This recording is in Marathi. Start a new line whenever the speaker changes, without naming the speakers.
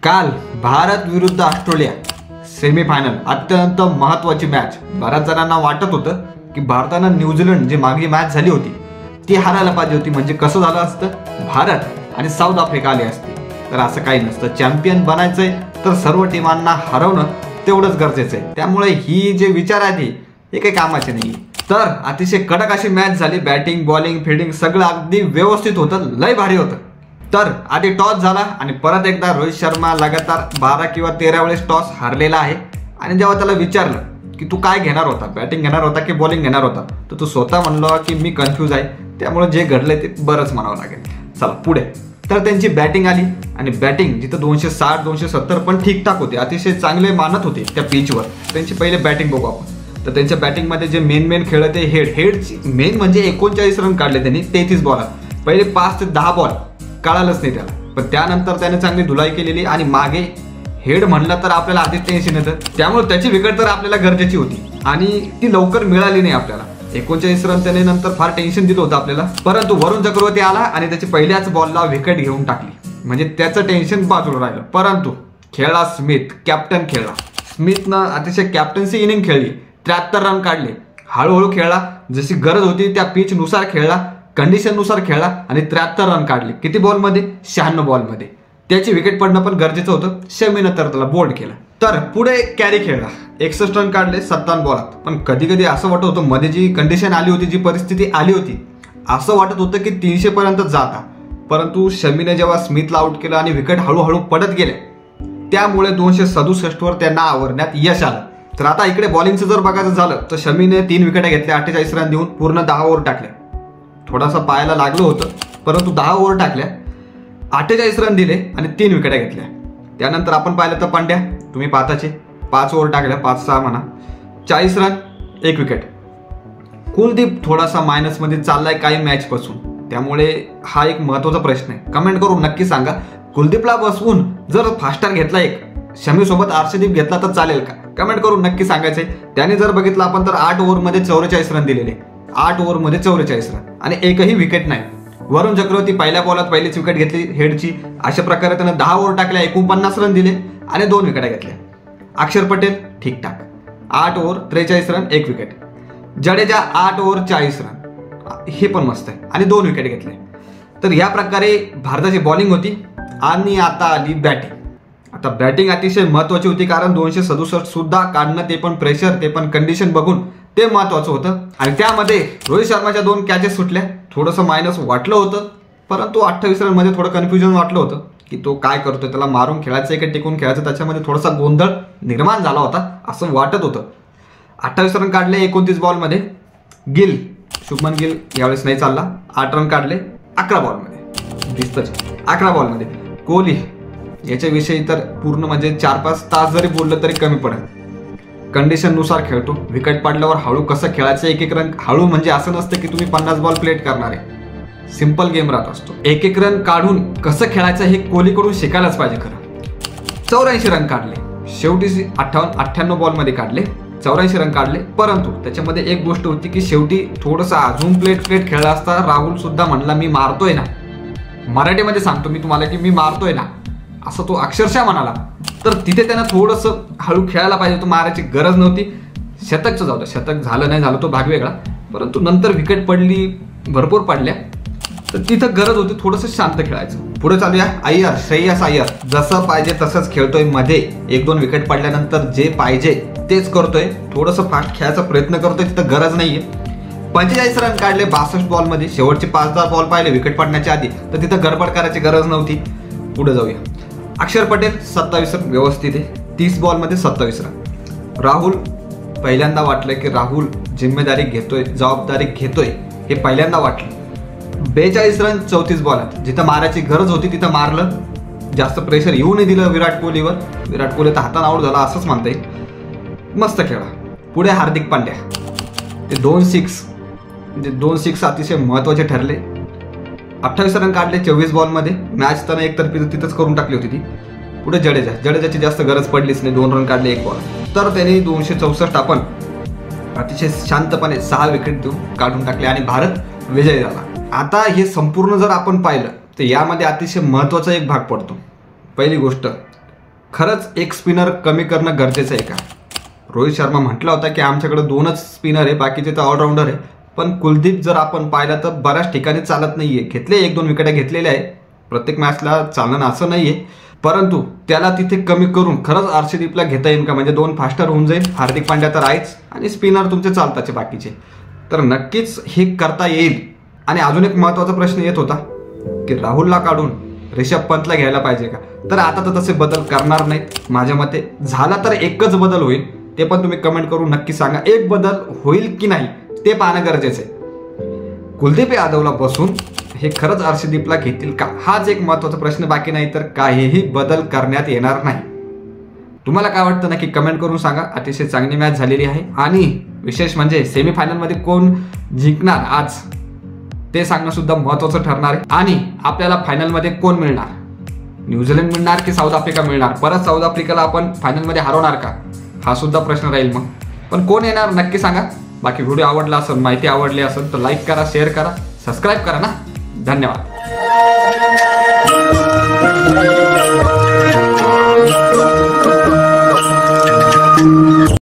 काल भारत विरुद्ध ऑस्ट्रेलिया सेमीफायनल अत्यंत महत्त्वाची मॅच. बऱ्याच जणांना वाटत होतं की भारतानं न्यूझीलंड जी मागली मॅच झाली होती ती हारायला पाहिजे होती. म्हणजे कसं झालं असतं, भारत आणि साऊथ आफ्रिका आले असते. तर असं काही नसतं. चॅम्पियन बनायचंय तर सर्व टीमांना हरवणं तेवढंच गरजेचं आहे. त्यामुळे ही जे विचार आहे हे काही कामाचे नाही. तर अतिशय कडक अशी मॅच झाली. बॅटिंग बॉलिंग फिल्डिंग सगळं अगदी व्यवस्थित होतं, लय भारी होतं. तर आधी टॉस झाला आणि परत एकदा रोहित शर्मा लगातार 12 किंवा 13 वेळेस टॉस हारलेला आहे. आणि जेव्हा त्याला विचारलं की तू काय घेणार होता, बॅटिंग घेणार होता की बॉलिंग घेणार होता, तर तू स्वतः म्हणलो की मी कन्फ्यूज आहे, त्यामुळे जे घडलंय ते बरंच म्हणावं लागेल. चला पुढे. तर त्यांची बॅटिंग आली आणि बॅटिंग जिथं 260 270 पण ठीकठाक होते, अतिशय चांगले मानत होते त्या पिचवर. त्यांची पहिले बॅटिंग बघू आपण. तर त्यांच्या बॅटिंगमध्ये जे मेन खेळलं ते हेडची मेन म्हणजे 39 रन काढले त्यांनी 33 बॉलात. पहिले 5 ते 10 बॉल कळालंच नाही त्याला, पण त्यानंतर त्याने चांगली धुलाई केलेली. आणि मागे हेड म्हणलं तर आपल्याला आधीच टेन्शन येतं, त्यामुळे त्याची विकेट तर आपल्याला गरजेची होती आणि ती लवकर मिळाली नाही आपल्याला. 39 रन त्याने नंतर फार टेन्शन दिलं होतं आपल्याला. परंतु वरुण चक्रवर्ती आला आणि त्याची पहिल्याच बॉलला विकेट घेऊन टाकली, म्हणजे त्याचं टेन्शन बाजूला राहिलं. परंतु खेळला स्मिथ, कॅप्टन खेळला. स्मिथनं अतिशय कॅप्टन्सी इनिंग खेळली, 73 रन काढले. हळूहळू खेळला, जशी गरज होती त्या पिच नुसार खेळला, कंडिशन नुसार खेळला आणि 73 रन काढले. किती बॉलमध्ये? 96 बॉलमध्ये. त्याची विकेट पडणं पण गरजेचं होतं. शमीनं तर त्याला बोल्ड केला. तर पुढे कॅरी खेळला, 61 रन काढले 57 बॉलात. पण कधी कधी असं वाटत होतं, मध्ये जी कंडिशन आली होती, जी परिस्थिती आली होती, असं वाटत होतं की 300 पर्यंत जाता. परंतु शमीने जेव्हा स्मिथला आउट केलं आणि विकेट हळूहळू पडत गेले, त्यामुळे 267 वर त्यांना आवरण्यात यश आलं. तर आता इकडे बॉलिंगचं जर बघायचं झालं तर शमीने 3 विकेट घेतल्या, 48 रन देऊन पूर्ण 10 ओव्हर टाकल्या. थोडासा पायाला लागलं होतं, परंतु 10 ओव्हर टाकल्या, 48 रन दिले आणि 3 विकेट घेतल्या. त्यानंतर आपण पाहिलं तर पांड्या, तुम्ही पाहताचे 5 ओव्हर टाकल्या, 5-6 म्हणा, 40 रन 1 विकेट. कुलदीप थोडासा मायनसमध्ये चाललाय काही मॅच पासून, त्यामुळे हा एक महत्वाचा प्रश्न आहे. कमेंट करून नक्की सांगा, कुलदीपला बसवून जर फास्टर घेतला एक शमी सोबत अर्शदीप घेतला तर चालेल का? कमेंट करून नक्की सांगायचंय. त्याने जर बघितलं आपण तर 8 ओव्हरमध्ये 44 रन दिलेले, 8 ओव्हरमध्ये 44 रन आणि एकही विकेट नाही. वरुण चक्रवर्ती पहिल्या बॉलात पहिलीच विकेट घेतली हेडची. अशा प्रकारे त्यानं 10 ओव्हर टाकल्या, 49 रन दिले आणि 2 विकेट घेतल्या. अक्षर पटेल ठीकठाक, 8 over 43 run 1 wicket. Jadeja 8 over 40 run, हे पण मस्त आहे आणि 2 विकेट घेतले. तर या प्रकारे भारताची बॉलिंग होती. आणि आता आली बॅटिंग. आता बॅटिंग अतिशय महत्वाची होती, कारण 267 सुद्धा काढणं, ते पण प्रेशर, ते पण कंडिशन बघून, ते महत्वाचं होतं. आणि त्यामध्ये रोहित शर्माच्या 2 कॅचेस सुटल्या. थोडंसं मायनस वाटलं होतं, परंतु 28 रनमध्ये थोडं कन्फ्युजन वाटलं होतं की तो काय करतोय, त्याला मारून खेळायचं की टिकून खेळायचं, त्याच्यामध्ये थोडासा गोंधळ निर्माण झाला होता असं वाटत होतं. 28 रन काढले 29 बॉलमध्ये. गिल, शुभमन गिल यावेळेस नाही चालला, 8 रन काढले 11 बॉलमध्ये. दिसतंच 11 बॉलमध्ये. कोहली याच्याविषयी तर पूर्ण म्हणजे 4-5 तास जरी बोललं तरी कमी पडेल. कंडिशन नुसार खेळतो, विकेट पडल्यावर हळू कसं खेळायचं, 1-1 रन हळू म्हणजे असं नसतं की तुम्ही 50 बॉल प्लेट करणार आहे. सिंपल गेम राहत असतो. 1-1 रन काढून कसं खेळायचं हे कोहलीकडून शिकायलाच पाहिजे खरं. 84 रन काढले, शेवटी 58 बॉलमध्ये काढले, 84 रन काढले. परंतु त्याच्यामध्ये एक गोष्ट होती की शेवटी थोडंसं अजून प्लेट खेळला असता. राहुल सुद्धा म्हणला मी मारतोय ना, मराठीमध्ये सांगतो मी तुम्हाला की मी मारतोय ना, असं तो अक्षरशः म्हणाला. तर तिथे त्यानं थोडंसं हळू खेळायला पाहिजे, तो मारायची गरज नव्हती. शतकचं जाऊ, शतक झालं नाही झालं तो भाग वेगळा, परंतु नंतर विकेट पडली, भरपूर पडल्या, तर तिथं गरज होती थोडंसं शांत खेळायचं. पुढे चालूया. अय्यर, श्रेयस अय्यर जसं पाहिजे तसंच खेळतोय. मध्ये 1-2 विकेट पडल्यानंतर जे पाहिजे तेच करतोय, थोडंसं फास्ट खेळायचा प्रयत्न करतोय, तिथं गरज नाहीये. 45 रन काढले 62 बॉलमध्ये. शेवटचे 5-10 बॉल पाहिले विकेट पडण्याच्या आधी, तर तिथं गडबड करायची गरज नव्हती. पुढे जाऊया. अक्षर पटेल 27 रन व्यवस्थित आहे, 30 बॉलमध्ये 27 रन. राहुल, पहिल्यांदा वाटलं की राहुल जिम्मेदारी घेतोय, जबाबदारी घेतोय, हे पहिल्यांदा वाटलं. 42 रन 34 बॉलात. जिथं मारायची गरज होती तिथं मारलं, जास्त प्रेशर येऊ नाही दिलं विराट कोहलीवर. विराट कोहली तर हातानं आऊट झाला असंच म्हणता येईल. मस्त खेळा. पुढे हार्दिक पांड्या, ते 2 सिक्स, म्हणजे 2 सिक्स अतिशय महत्वाचे ठरले. 28 रन काढले 24 बॉलमध्ये. मॅच त्यानं एकतर्फी तिथंच करून टाकली होती ती. पुढे जडेजाची जास्त गरज पडलीच नाही, 2 रन काढले 1 बॉल. तर त्यांनी 264 आपण अतिशय शांतपणे 6 विकेट देऊन काढून टाकले आणि भारत विजयी झाला. आता हे संपूर्ण जर आपण पाहिलं तर यामध्ये अतिशय महत्त्वाचा एक भाग पडतो. पहिली गोष्ट खरंच एक स्पिनर कमी करणं गरजेचं आहे का? रोहित शर्मा म्हटला होता की आमच्याकडे 2च स्पिनर आहे, बाकीचे तर ऑलराऊंडर आहे. पण कुलदीप जर आपण पाहिलं तर बऱ्याच ठिकाणी चालत नाहीये. घेतले 1-2 विकेट घेतलेल्या आहे, प्रत्येक मॅचला चालणं असं नाहीये. परंतु त्याला तिथे कमी करून खरंच अर्शदीपला घेता येईल का? म्हणजे 2 फास्टर होऊन जाईल. हार्दिक पांड्या तर आहेच आणि स्पिनर तुमचे चालताचे बाकीचे, तर नक्कीच हे करता येईल. आणि अजून एक महत्त्वाचा प्रश्न येत होता की राहुलला काढून ऋषभ पंतला घ्यायला पाहिजे का? तर आता तर तसे बदल करणार नाहीत माझ्या मते. झाला तर एकच बदल होईल, ते पण तुम्ही कमेंट करून नक्की सांगा. एक बदल होईल की नाही ते पाहणं गरजेचं आहे. कुलदीप यादवला बसून हे खरंच अर्शदीपला घेतील का? हाच एक महत्त्वाचा प्रश्न. बाकी नाही तर काहीही बदल करण्यात येणार नाही. तुम्हाला काय वाटतं नक्की कमेंट करून सांगा. अतिशय चांगली मॅच झालेली आहे आणि विशेष म्हणजे सेमीफायनलमध्ये कोण जिंकणार आज ते सांगणं सुद्धा महत्त्वाचं ठरणार आहे. आणि आपल्याला फायनलमध्ये कोण मिळणार? न्यूझीलंड मिळणार की साऊथ आफ्रिका मिळणार? परत साऊथ आफ्रिकाला आपण फायनलमध्ये हरवणार का? हा सुद्धा प्रश्न राहील. मग पण कोण येणार नक्की सांगा. बाकी व्हिडिओ आवडला असेल, माहिती आवडली असेल तर लाईक करा, शेअर करा, सबस्क्राईब करा ना. धन्यवाद.